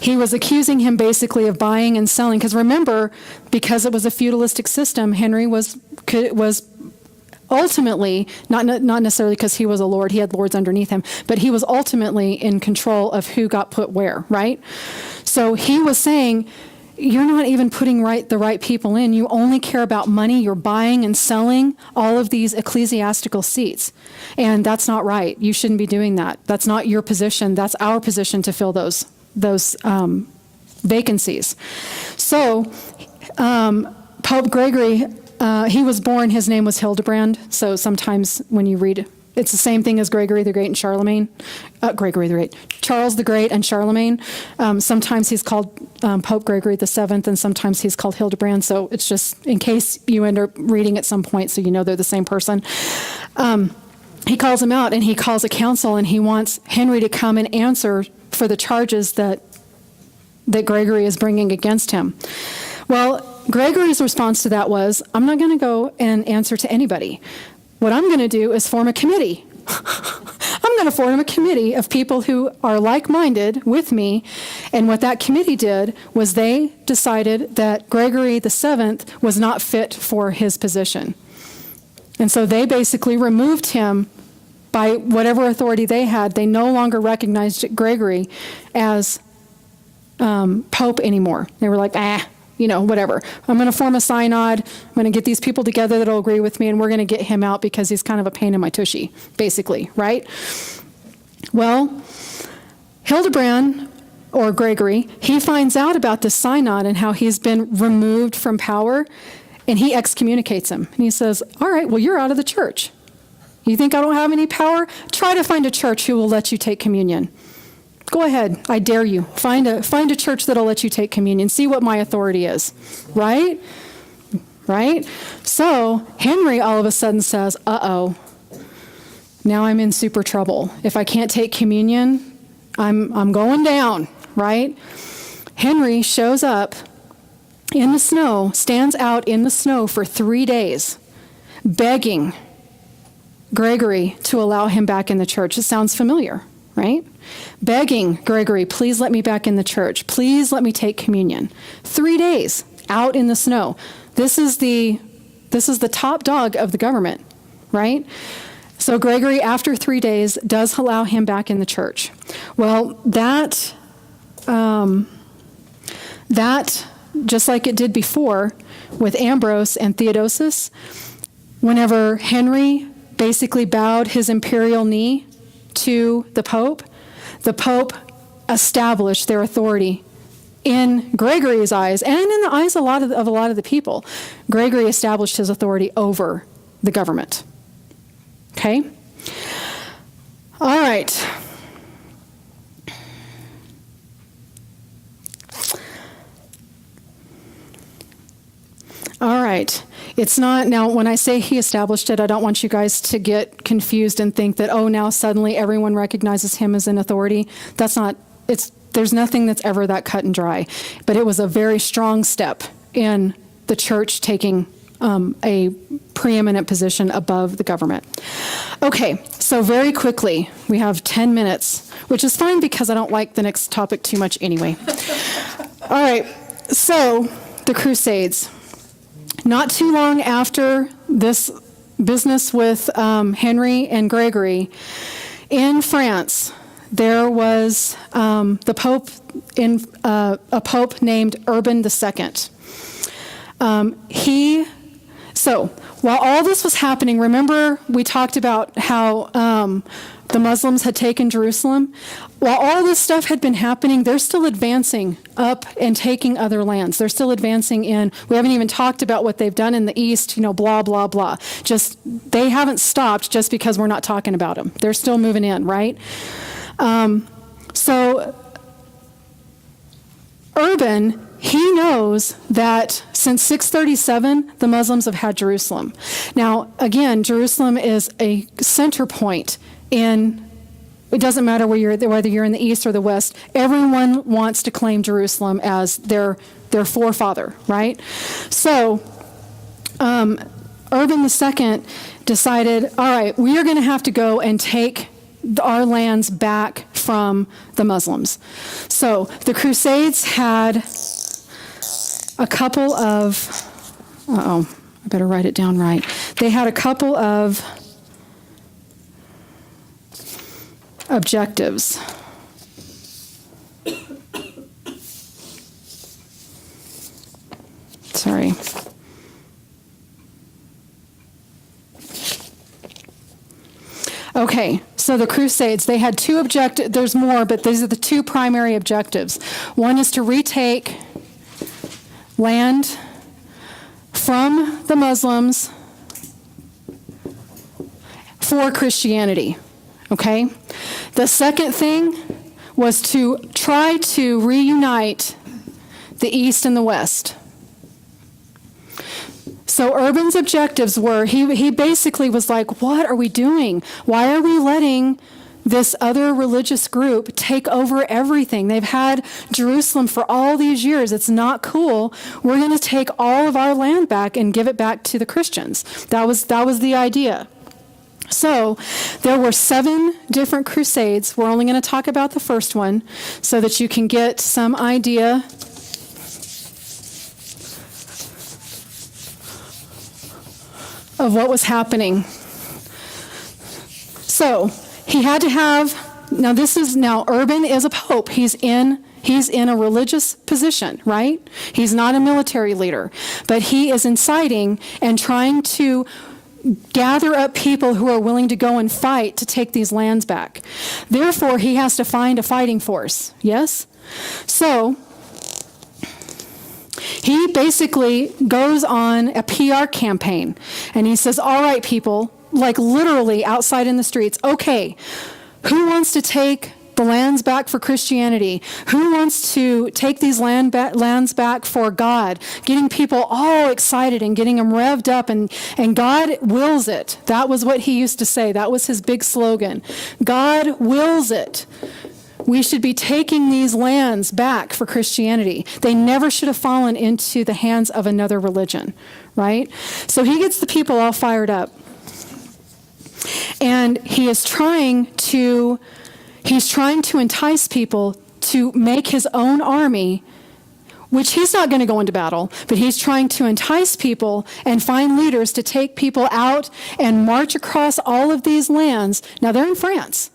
he was accusing him basically of buying and selling. Because remember, because it was a feudalistic system, Henry was ultimately, not necessarily because he was a lord, he had lords underneath him, but he was ultimately in control of who got put where, right? So he was saying, you're not even putting the right people in. You only care about money. You're buying and selling all of these ecclesiastical seats. And that's not right. You shouldn't be doing that. That's not your position. That's our position to fill those vacancies. So Pope Gregory, he was born, his name was Hildebrand. So sometimes when you read it's the same thing as Gregory the Great and Charlemagne. Charles the Great and Charlemagne. Sometimes he's called Pope Gregory the Seventh, and sometimes he's called Hildebrand. So it's just in case you end up reading at some point, so you know they're the same person. He calls him out, and he calls a council, and he wants Henry to come and answer for the charges that Gregory is bringing against him. Well, Gregory's response to that was, I'm not going to go and answer to anybody. What I'm going to do is form a committee. I'm going to form a committee of people who are like-minded with me. And what that committee did was they decided that Gregory the Seventh was not fit for his position. And so they basically removed him by whatever authority they had. They no longer recognized Gregory as Pope anymore. They were like, whatever. I'm going to form a synod. I'm going to get these people together that'll agree with me, and we're going to get him out because he's kind of a pain in my tushy, basically, right? Well, Hildebrand, or Gregory, he finds out about this synod and how he's been removed from power, and he excommunicates him. And he says, all right, well, you're out of the church. You think I don't have any power? Try to find a church who will let you take communion. Go ahead. I dare you. Find a church that'll let you take communion. See what my authority is. Right? Right? So Henry all of a sudden says, uh-oh, now I'm in super trouble. If I can't take communion, I'm going down. Right? Henry shows up in the snow, stands out in the snow for 3 days, begging Gregory to allow him back in the church. It sounds familiar, right? Begging Gregory, please let me back in the church. Please let me take communion. 3 days out in the snow. This is the top dog of the government, right? So Gregory, after 3 days, does allow him back in the church. Well, that just like it did before with Ambrose and Theodosius, whenever Henry basically bowed his imperial knee to the Pope established their authority in Gregory's eyes and in the eyes of a lot of the people. Gregory established his authority over the government. Okay? All right. All right. right. It's not, now when I say he established it, I don't want you guys to get confused and think that, oh, now suddenly everyone recognizes him as an authority. That's not, there's nothing that's ever that cut and dry. But it was a very strong step in the church taking a preeminent position above the government. Okay, so very quickly, we have 10 minutes, which is fine because I don't like the next topic too much anyway. All right, so the Crusades. Not too long after this business with Henry and Gregory, in France, there was the Pope, a Pope named Urban II. So while all this was happening, remember we talked about how the Muslims had taken Jerusalem? While all this stuff had been happening, they're still advancing up and taking other lands. They're still advancing in. We haven't even talked about what they've done in the east, blah, blah, blah. Just, they haven't stopped just because we're not talking about them. They're still moving in, right? So Urban, he knows that since 637, the Muslims have had Jerusalem. Now, again, Jerusalem is a center point in, it doesn't matter whether you're in the east or the west, everyone wants to claim Jerusalem as their forefather, right? So Urban II decided, all right, we are going to have to go and take our lands back from the Muslims. So the Crusades had a couple of, I better write it down right. They had a couple of objectives. Sorry. Okay, so the Crusades, they had two objectives. There's more, but these are the two primary objectives. One is to retake land from the Muslims for Christianity, okay? The second thing was to try to reunite the East and the West. So Urban's objectives were, he basically was like, what are we doing? Why are we letting this other religious group take over everything? They've had Jerusalem for all these years. It's not cool. We're going to take all of our land back and give it back to the Christians. That was the idea. So there were 7 different crusades. We're only going to talk about the first one so that you can get some idea of what was happening. So he had to have, now Urban is a pope. He's in a religious position, right? He's not a military leader, but he is inciting and trying to gather up people who are willing to go and fight to take these lands back. Therefore, he has to find a fighting force, yes? So he basically goes on a PR campaign, and he says, all right, people, like literally outside in the streets, okay, who wants to take the lands back for Christianity? Who wants to take these lands back for God? Getting people all excited and getting them revved up, and God wills it. That was what he used to say. That was his big slogan. God wills it. We should be taking these lands back for Christianity. They never should have fallen into the hands of another religion, right? So he gets the people all fired up. And he's trying to entice people to make his own army, which he's not going to go into battle, but he's trying to entice people and find leaders to take people out and march across all of these lands. Now, they're in France,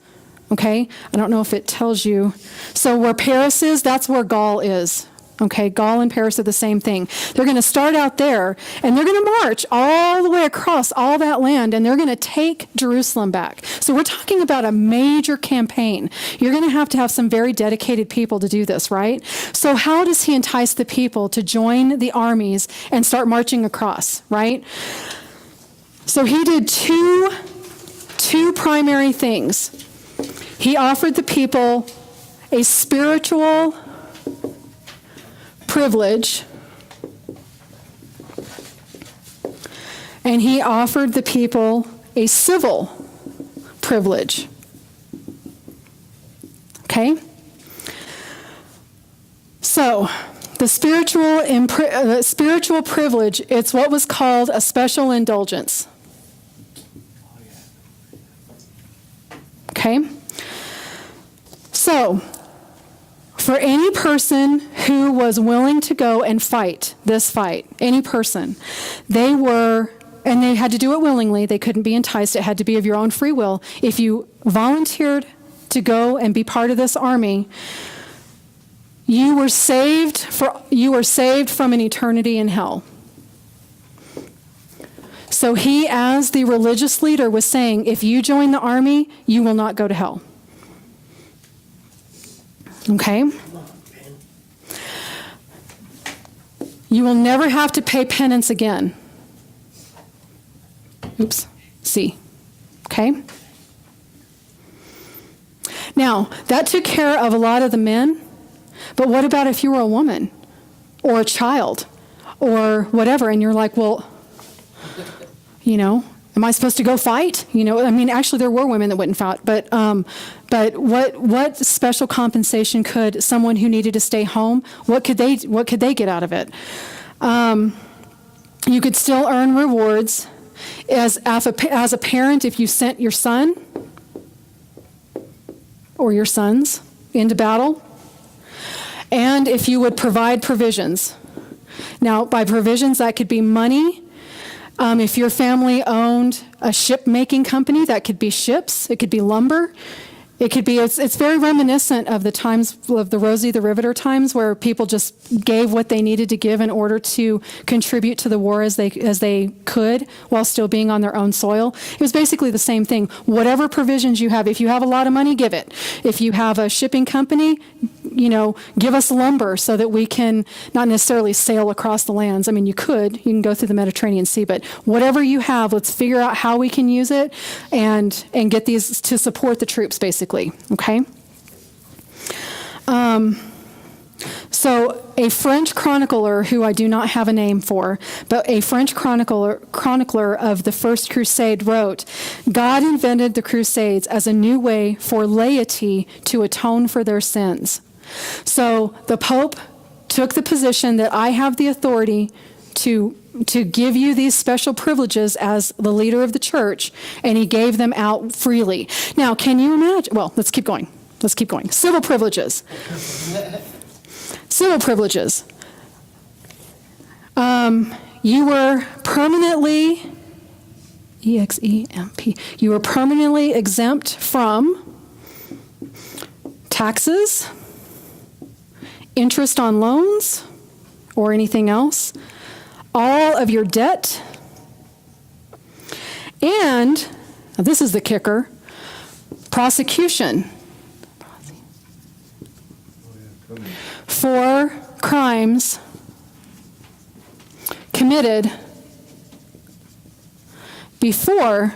okay? I don't know if it tells you. So where Paris is, that's where Gaul is. Okay, Gaul and Paris are the same thing. They're going to start out there, and they're going to march all the way across all that land, and they're going to take Jerusalem back. So we're talking about a major campaign. You're going to have some very dedicated people to do this, right? So how does he entice the people to join the armies and start marching across, right? So he did two primary things. He offered the people a spiritual privilege And he offered the people a civil privilege. Okay? So, the spiritual privilege, it's what was called a special indulgence. Okay? So, for any person who was willing to go and fight this fight, any person, they had to do it willingly. They couldn't be enticed. It had to be of your own free will. If you volunteered to go and be part of this army, you were saved from an eternity in hell. So he, as the religious leader, was saying, if you join the army, you will not go to hell. Okay? You will never have to pay penance again. Oops. See. Okay? Now, that took care of a lot of the men, but what about if you were a woman or a child or whatever, and you're like, well, am I supposed to go fight? Actually, there were women that wouldn't fight, but what special compensation could someone who needed to stay home? What could they get out of it? You could still earn rewards as a parent if you sent your son or your sons into battle, and if you would provide provisions. Now, by provisions, that could be money. If your family owned a ship-making company, that could be ships. It could be lumber. It could be, it's very reminiscent of the times of the Rosie the Riveter times, where people just gave what they needed to give in order to contribute to the war as they could while still being on their own soil. It was basically the same thing. Whatever provisions you have, if you have a lot of money, give it. If you have a shipping company, give us lumber so that we can not necessarily sail across the lands. You can go through the Mediterranean Sea, but whatever you have, let's figure out how we can use it and get these to support the troops, basically. Okay? So a French chronicler, who I do not have a name for, but a French chronicler of the First Crusade wrote, God invented the Crusades as a new way for laity to atone for their sins. So the Pope took the position that I have the authority to give you these special privileges as the leader of the church, and he gave them out freely. Now, can you imagine? Well, let's keep going. Civil privileges. Civil privileges. You were permanently, EXEMP, you were permanently exempt from taxes, interest on loans, or anything else, all of your debt, and, now this is the kicker, prosecution for crimes committed before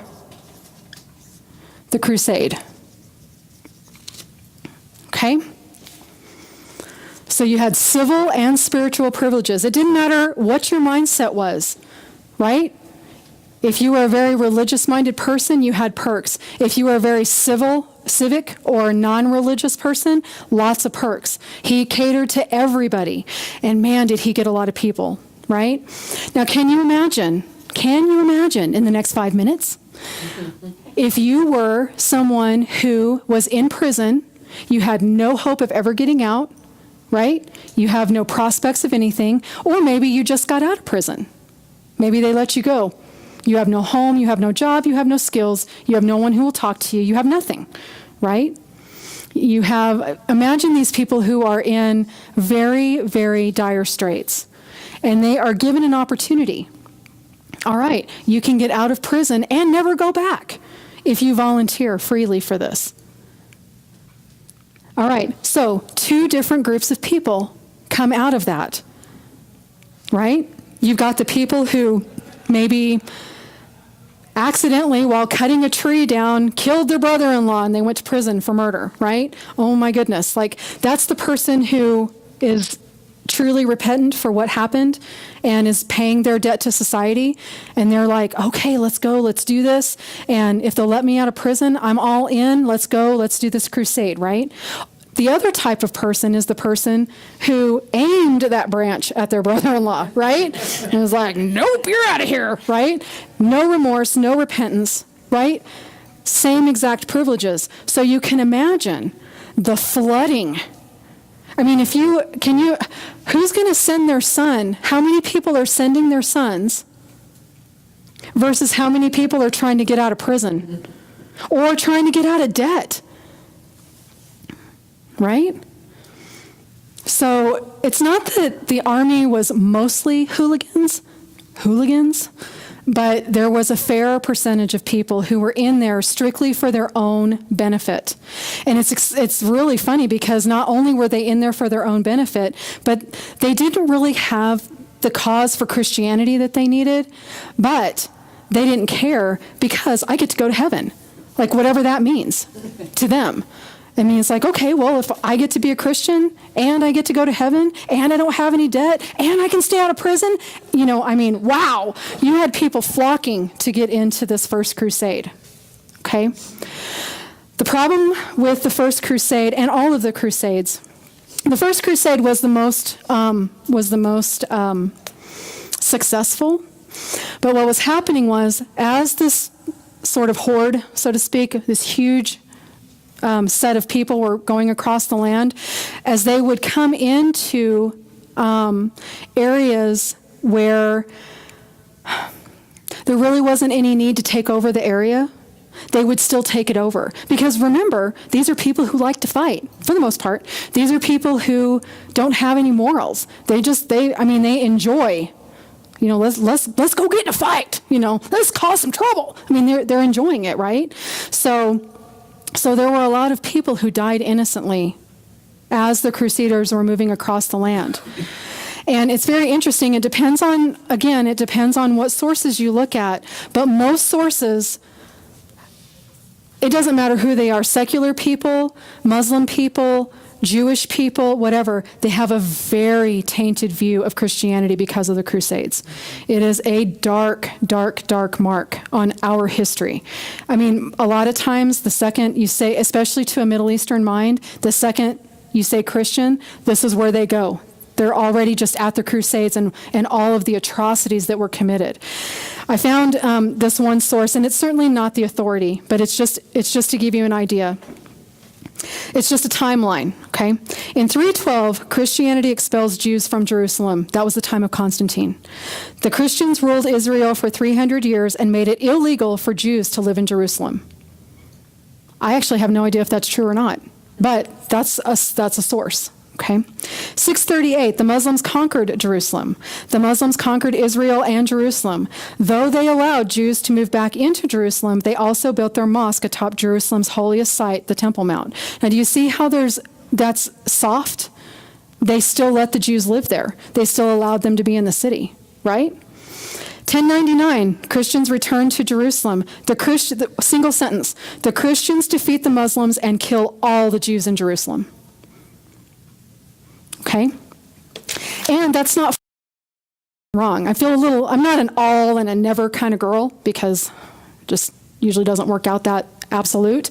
the crusade. Okay? So you had civil and spiritual privileges. It didn't matter what your mindset was, right? If you were a very religious-minded person, you had perks. If you were a very civic, or non-religious person, lots of perks. He catered to everybody. And man, did he get a lot of people, right? Now, can you imagine in the next 5 minutes, if you were someone who was in prison, you had no hope of ever getting out, right? You have no prospects of anything, or maybe you just got out of prison. Maybe they let you go. You have no home, you have no job, you have no skills, you have no one who will talk to you, you have nothing, right? Imagine these people who are in very, very dire straits, and they are given an opportunity. All right, you can get out of prison and never go back if you volunteer freely for this. All right, so 2 different groups of people come out of that, right? You've got the people who maybe accidentally, while cutting a tree down, killed their brother-in-law and they went to prison for murder, right? Oh my goodness, that's the person who is truly repentant for what happened and is paying their debt to society, and they're like, okay, let's go, let's do this, and if they'll let me out of prison, I'm all in, let's go, let's do this crusade, right? The other type of person is the person who aimed that branch at their brother-in-law, right? And was like, nope, you're out of here, right? No remorse, no repentance, right? Same exact privileges. So you can imagine the flooding. I mean, who's going to send their son? How many people are sending their sons versus how many people are trying to get out of prison or trying to get out of debt? Right? So it's not that the army was mostly hooligans, but there was a fair percentage of people who were in there strictly for their own benefit. And it's really funny because not only were they in there for their own benefit, but they didn't really have the cause for Christianity that they needed, but they didn't care because I get to go to heaven, like whatever that means to them. I mean, it's like, okay, well, if I get to be a Christian and I get to go to heaven and I don't have any debt and I can stay out of prison, wow, you had people flocking to get into this first crusade, okay? The problem with the first crusade and all of the crusades, the first crusade was the most successful, but what was happening was, as this sort of horde, so to speak, this huge set of people were going across the land, as they would come into areas where there really wasn't any need to take over the area, they would still take it over. Because remember, these are people who like to fight, for the most part. These are people who don't have any morals. They enjoy, let's go get in a fight, let's cause some trouble. I mean, they're enjoying it, right? So there were a lot of people who died innocently as the Crusaders were moving across the land. And it's very interesting. It depends on what sources you look at. But most sources, it doesn't matter who they are, secular people, Muslim people, Jewish people, whatever, they have a very tainted view of Christianity because of the Crusades. It is a dark, dark, dark mark on our history. I mean, a lot of times the second you say, especially to a Middle Eastern mind, the second you say Christian, this is where they go. They're already just at the Crusades and all of the atrocities that were committed. I found this one source, and it's certainly not the authority, but it's just to give you an idea. It's just a timeline, okay? In 312, Christianity expels Jews from Jerusalem. That was the time of Constantine. The Christians ruled Israel for 300 years and made it illegal for Jews to live in Jerusalem. I actually have no idea if that's true or not, but that's a source. Okay. 638, the Muslims conquered Jerusalem. The Muslims conquered Israel and Jerusalem. Though they allowed Jews to move back into Jerusalem, they also built their mosque atop Jerusalem's holiest site, the Temple Mount. Now, do you see how that's soft? They still let the Jews live there. They still allowed them to be in the city, right? 1099, Christians returned to Jerusalem. Single sentence, the Christians defeat the Muslims and kill all the Jews in Jerusalem. Okay? And that's not wrong. I'm not an all and a never kind of girl because just usually doesn't work out that absolute.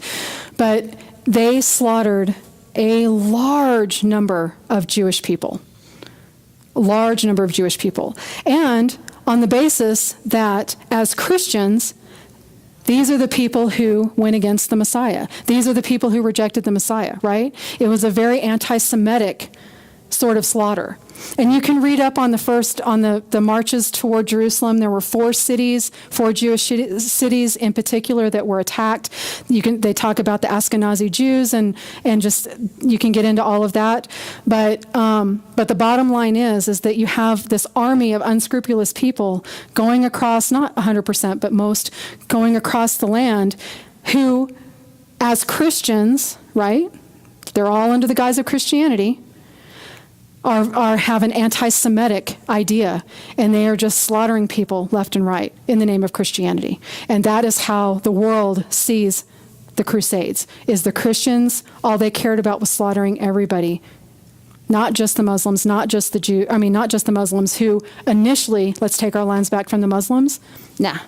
But they slaughtered a large number of Jewish people. And on the basis that as Christians, these are the people who went against the Messiah. These are the people who rejected the Messiah, right? It was a very anti-Semitic sort of slaughter. And you can read up on the marches toward Jerusalem. There were 4 Jewish cities in particular that were attacked. They talk about the Ashkenazi Jews and just, you can get into all of that. But the bottom line is that you have this army of unscrupulous people going across, not 100%, but most, going across the land who, as Christians, right? They're all under the guise of Christianity, have an anti-Semitic idea, and they are just slaughtering people left and right in the name of Christianity. And that is how the world sees the Crusades, is the Christians, all they cared about was slaughtering everybody not just the Muslims, not just the Muslims who initially, let's take our lands back from the Muslims. Nah.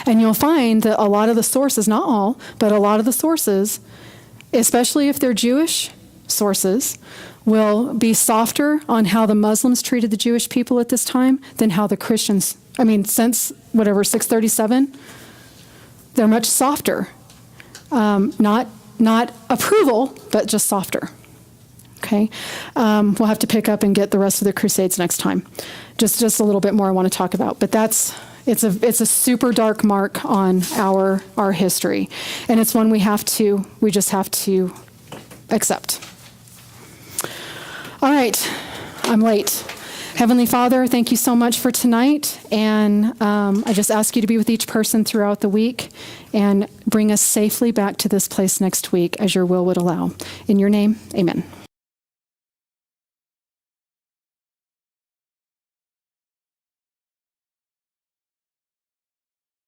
And you'll find that a lot of the sources, not all, but a lot of the sources, especially if they're Jewish sources, will be softer on how the Muslims treated the Jewish people at this time than how the Christians, since 637, they're much softer. Not approval, but just softer. Okay? We'll have to pick up and get the rest of the Crusades next time. Just a little bit more I want to talk about. But it's a super dark mark on our history. And it's one we just have to accept. All right, I'm late. Heavenly Father, thank you so much for tonight. And I just ask you to be with each person throughout the week and bring us safely back to this place next week as your will would allow. In your name, amen.